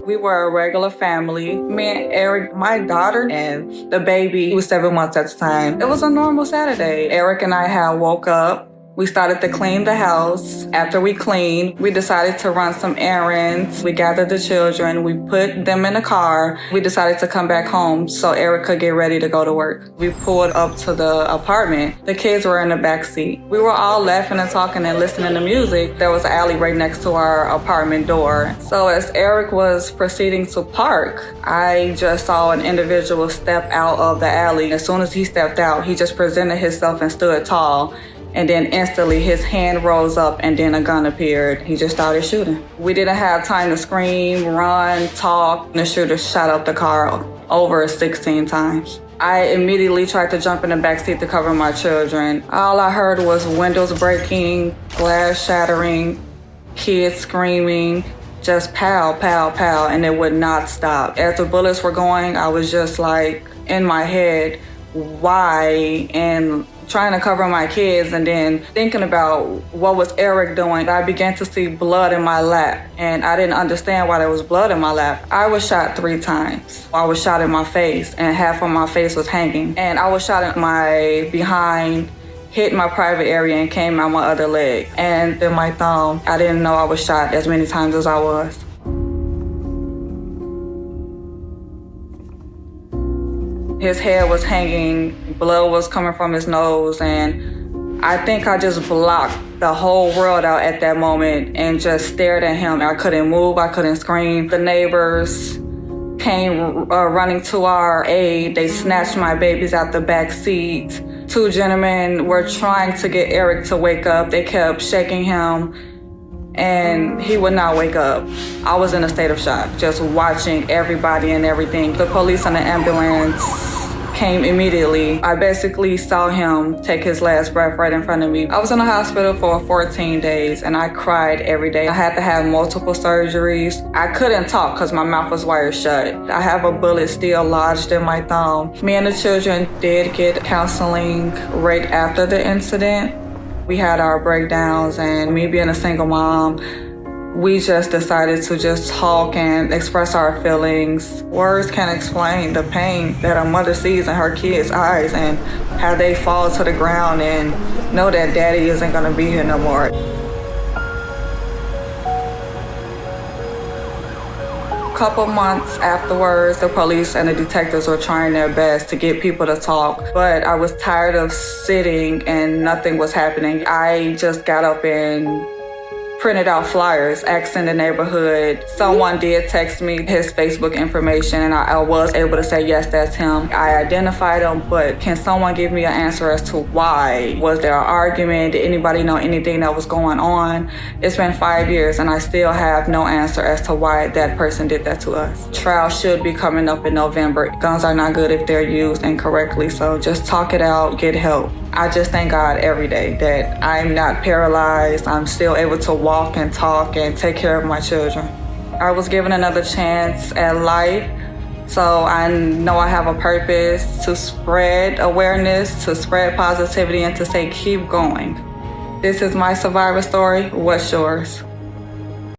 We were a regular family. Me and Eric, my daughter, and the baby, who was 7 months at the time. It was a normal Saturday. Eric and I had woke up. We started to clean the house. After we cleaned, we decided to run some errands. We gathered the children. We put them in the car. We decided to come back home so Eric could get ready to go to work. We pulled up to the apartment. The kids were in the back seat. We were all laughing and talking and listening to music. There was an alley right next to our apartment door. So as Eric was proceeding to park, I just saw an individual step out of the alley. As soon as he stepped out, he just presented himself and stood tall. And then instantly his hand rose up and then a gun appeared. He just started shooting. We didn't have time to scream, run, talk. The shooter shot up the car over 16 times. I immediately tried to jump in the backseat to cover my children. All I heard was windows breaking, glass shattering, kids screaming, just pow, pow, pow, and it would not stop. As the bullets were going, I was just like in my head, why? And trying to cover my kids and then thinking about what was Eric doing. I began to see blood in my lap and I didn't understand why there was blood in my lap. I was shot 3 times. I was shot in my face and half of my face was hanging. And I was shot in my behind, hit my private area and came out my other leg. And then my thumb, I didn't know I was shot as many times as I was. His head was hanging, blood was coming from his nose, and I think I just blocked the whole world out at that moment and just stared at him. I couldn't move, I couldn't scream. The neighbors came running to our aid. They snatched my babies out the back seat. 2 gentlemen were trying to get Eric to wake up. They kept shaking him and he would not wake up. I was in a state of shock, just watching everybody and everything. The police and the ambulance came immediately. I basically saw him take his last breath right in front of me. I was in the hospital for 14 days and I cried every day. I had to have multiple surgeries. I couldn't talk because my mouth was wired shut. I have a bullet still lodged in my thumb. Me and the children did get counseling right after the incident. We had our breakdowns, and me being a single mom, we just decided to just talk and express our feelings. Words can't explain the pain that a mother sees in her kids' eyes and how they fall to the ground and know that daddy isn't gonna be here no more. Couple months afterwards, the police and the detectives were trying their best to get people to talk, but I was tired of sitting and nothing was happening. I just got up and printed out flyers, asking the neighborhood. Someone did text me his Facebook information and I was able to say, yes, that's him. I identified him, but can someone give me an answer as to why? Was there an argument? Did anybody know anything that was going on? It's been 5 years and I still have no answer as to why that person did that to us. Trial should be coming up in November. Guns are not good if they're used incorrectly, so just talk it out, get help. I just thank God every day that I'm not paralyzed. I'm still able to walk and talk and take care of my children. I was given another chance at life, so I know I have a purpose to spread awareness, to spread positivity, and to say keep going. This is my survivor story. What's yours?